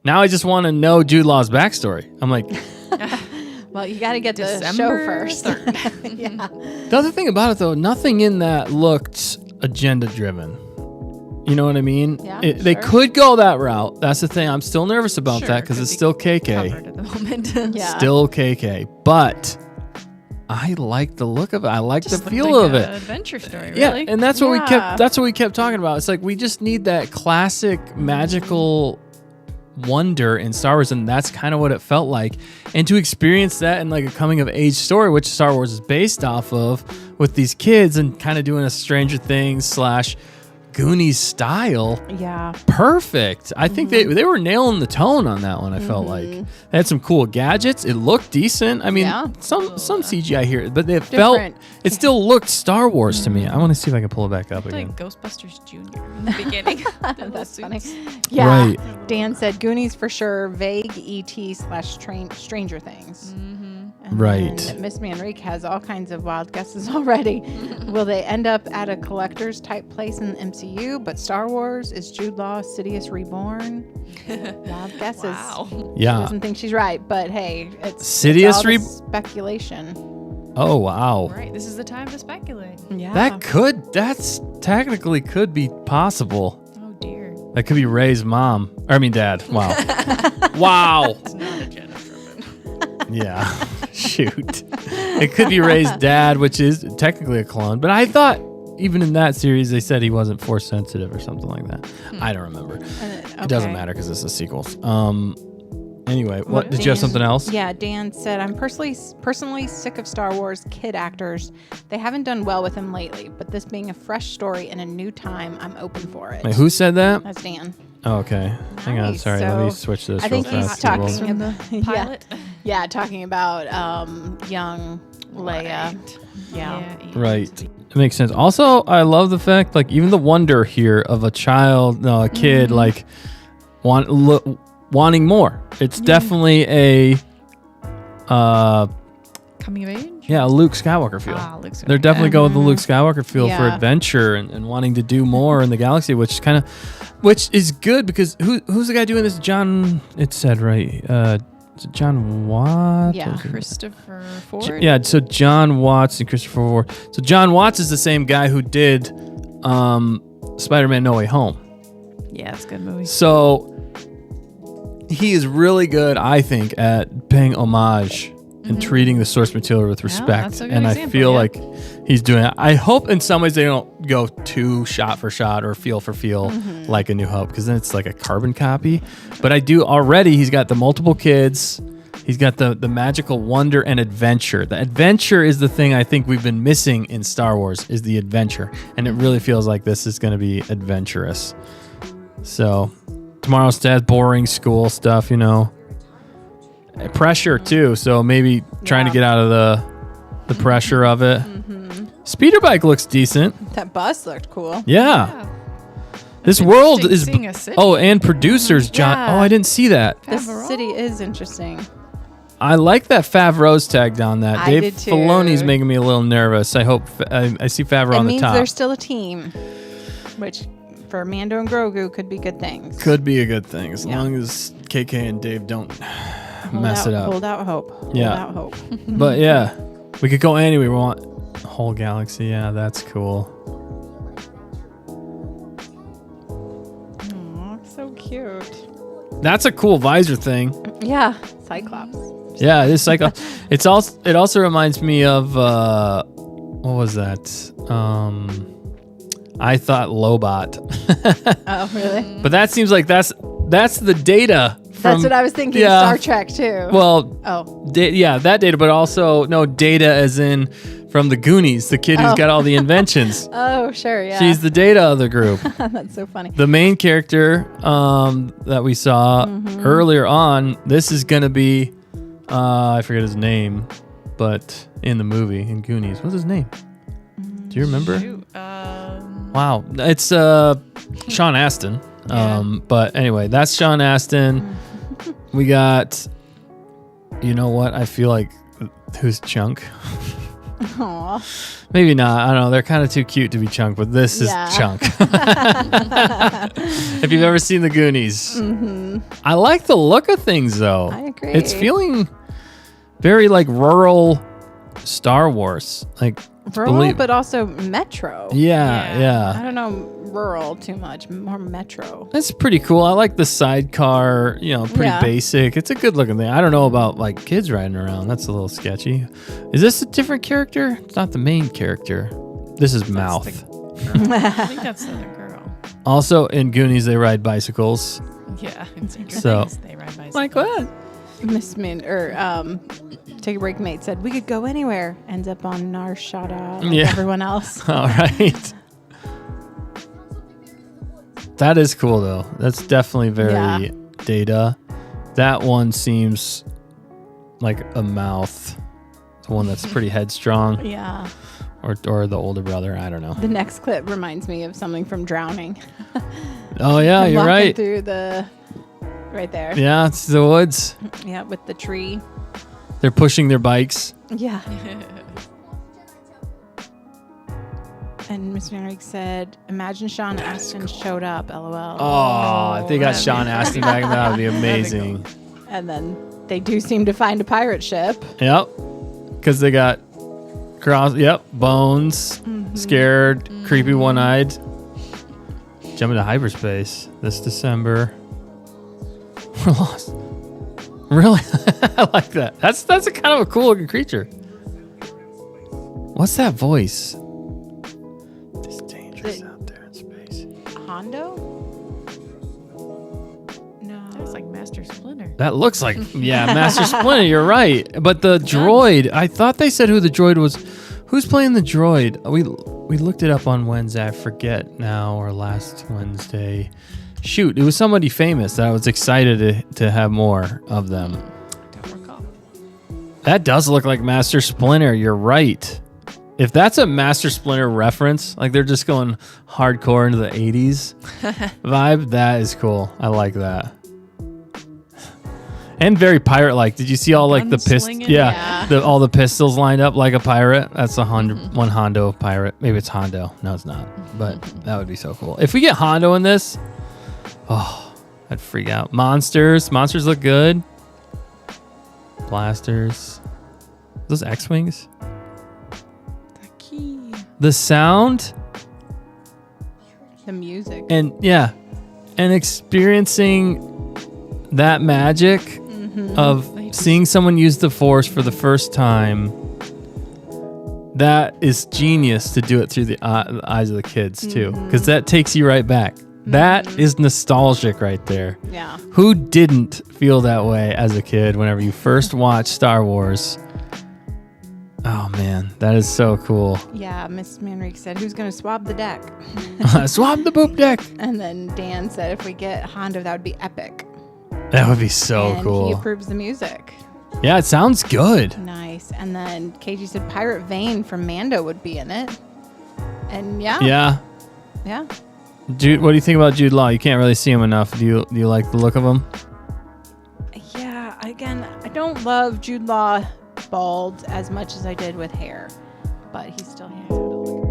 Now I just want to know Jude Law's backstory. I'm like, well, you got to get the show December first. 3rd. Yeah. the other thing about it though, nothing in that looked agenda driven. You know what I mean? Yeah, They sure. could go that route. That's the thing. I'm still nervous about Sure, that because could it's be still KK. Covered at the moment. Yeah. Still KK. But I like the look of it. I like Just the looked feel like of an it. adventure story, Yeah, really. and that's what Yeah. we kept talking about. It's like we just need that classic magical wonder in Star Wars, and that's kind of what it felt like. And to experience that in like a coming of age story, which Star Wars is based off of, with these kids and kind of doing a Stranger Things / Goonies style. Yeah. Perfect. I think they were nailing the tone on that one. I felt like they had some cool gadgets. It looked decent. I mean, Yeah. some CGI here, but it felt Different. it still looked Star Wars to me. I want to see if I can pull it back up again. Like Ghostbusters Jr. in the beginning. That's funny. Yeah. Right. Dan said Goonies for sure. Vague ET / Stranger Things. And Right. then Miss Manrique has all kinds of wild guesses already. Will they end up at a collector's type place in the MCU? But Star Wars is Jude Law, Sidious Reborn. Wild guesses. Wow. She Yeah. doesn't think she's right, but hey, it's Sidious all the speculation. Oh wow. Right. This is the time to speculate. Yeah. That's technically could be possible. Oh, dear. That could be Ray's mom. Dad. Wow. Wow. It's not agenda driven. Yeah. Shoot. It could be Ray's dad, which is technically a clone. But I thought even in that series they said he wasn't force sensitive or something like that. I don't remember. It doesn't matter because it's a sequel. Anyway, what did you have something else? Yeah, Dan said, I'm personally sick of Star Wars kid actors. They haven't done well with him lately, but this being a fresh story in a new time, I'm open for it. Wait, who said that? That's Dan. Oh, okay. Hang on. Nice. Sorry. Let me So, switch this I real think he's fast. talking We'll- From the pilot. Yeah, talking about young Leia. Right. Yeah. Right. It makes sense. Also, I love the fact, like, even the wonder here of a child, no, a kid, like, wanting more. It's definitely a, Coming of age? yeah, a Luke Skywalker feel. Ah, Luke Skywalker. They're definitely going with the Luke Skywalker feel for Yeah. adventure and wanting to do more in the galaxy, which is good because who's the guy doing this? John, it said, right? Is it John Watts? Yeah. Christopher Ford? Yeah, so John Watts and Christopher Ford. So John Watts is the same guy who did Spider-Man No Way Home. Yeah, it's a good movie. So he is really good, I think, at paying homage and treating the source material with respect. that's a good And I example, feel yeah. like he's doing it. I hope in some ways they don't go too shot for shot or feel for feel like A New Hope, because then it's like a carbon copy. But I do already, he's got the multiple kids. He's got the magical wonder and adventure. The adventure is the thing I think we've been missing in Star Wars, is the adventure. And it really feels like this is going to be adventurous. So tomorrow's stats, boring school stuff, pressure too. So maybe trying to get out of the pressure of it. Speeder bike looks decent. That bus looked cool. Yeah. This world interesting is. seeing a city. Oh, and producers, John. Yeah. Oh, I didn't see that. This Favreau? city is interesting. I like that Favreau's tagged on that. I Dave did too. Filoni's making me a little nervous. I hope I see Favreau It on the means top. they're still a team, which for Mando and Grogu could be good things. Could be a good thing as Yeah. long as KK and Dave don't Hold mess out, it up. Hold out hope. Yeah. Hold out hope. But yeah, we could go anywhere we want. Whole galaxy. Yeah, that's cool. Aw, so cute. That's a cool visor thing. Yeah, Cyclops. Yeah, it is psycho. It also reminds me of what was that? I thought Lobot. Oh, really? But that seems like that's the data from, That's what I was thinking. yeah. Star Trek too. Well, oh, yeah, that data, but also no data as in from the Goonies, the kid who's got all the inventions. oh, sure, yeah. She's the data of the group. That's so funny. The main character that we saw earlier on, this is going to be, I forget his name, but in the movie, in Goonies. What's his name? Do you remember? Shoot. Wow. It's Sean Astin. But anyway, that's Sean Astin. We got, you know what? I feel like, who's Chunk? Aw. Maybe not. I don't know. They're kind of too cute to be Chunk, but this is Chunk. If you've ever seen the Goonies. I like the look of things, though. I agree. It's feeling very like rural Star Wars. Like rural, but also metro. Yeah. I don't know rural too much, more metro. That's pretty cool. I like the sidecar, pretty basic. It's a good looking thing. I don't know about like kids riding around. That's a little sketchy. Is this a different character? It's not the main character. This is Mouth. I think that's the other girl. Also in Goonies, they ride bicycles. Yeah. In Stranger So- Things, they ride bicycles. Like what? Miss Min Take a Break Mate said we could go anywhere. Ends up on Narshada like everyone else. All right. That is cool though. That's definitely very Data. That one seems like a Mouth. The one that's pretty headstrong. Yeah. Or the older brother. I don't know. The next clip reminds me of something from Drowning. Oh yeah, Them you're walking right. through the right there. Yeah, it's the woods. Yeah, with the tree. They're pushing their bikes. Yeah. And Miss Manrique said, "Imagine Sean Astin showed up." LOL. Oh, if they got that'd Sean be- Astin back, that would be amazing. And then they do seem to find a pirate ship. Yep. Because they got bones, scared, creepy one-eyed. Jumping to hyperspace this December. We're lost. Really? I like that. That's a kind of a cool looking creature. What's that voice? It's dangerous out there in space. Hondo? No. That's like Master Splinter. That looks like, Master Splinter, you're right. But the droid, I thought they said who the droid was. Who's playing the droid? We looked it up on Wednesday. I forget now, or last Wednesday. Shoot, it was somebody famous that I was excited to have more of them. Don't recall. That does look like Master Splinter. You're right. If that's a Master Splinter reference, like they're just going hardcore into the 80s vibe, that is cool. I like that. And very pirate-like. Did you see all like the pistols? Gunslinging? Yeah, all the pistols lined up like a pirate. That's one Hondo pirate. Maybe it's Hondo. No, it's not. But that would be so cool. If we get Hondo in this, I'd freak out. Monsters look good. Blasters. Those X-wings. The key. The sound The music. and experiencing that magic of seeing someone use the Force for the first time. That is genius to do it through the eyes of the kids too, because that takes you right back. That is nostalgic right there. Yeah. Who didn't feel that way as a kid whenever you first watched Star Wars? Oh man, that is so cool. Yeah, Miss Manrique said, "Who's going to swab the deck?" Swab the boop deck. And then Dan said, "If we get Hondo, that would be epic." That would be so and cool. he approves the music. Yeah, it sounds good. Nice. And then KG said Pirate Vane from Mando would be in it. And Yeah. yeah. Jude, what do you think about Jude Law? You can't really see him enough. Do you like the look of him? Yeah, again, I don't love Jude Law bald as much as I did with hair, but he still has to look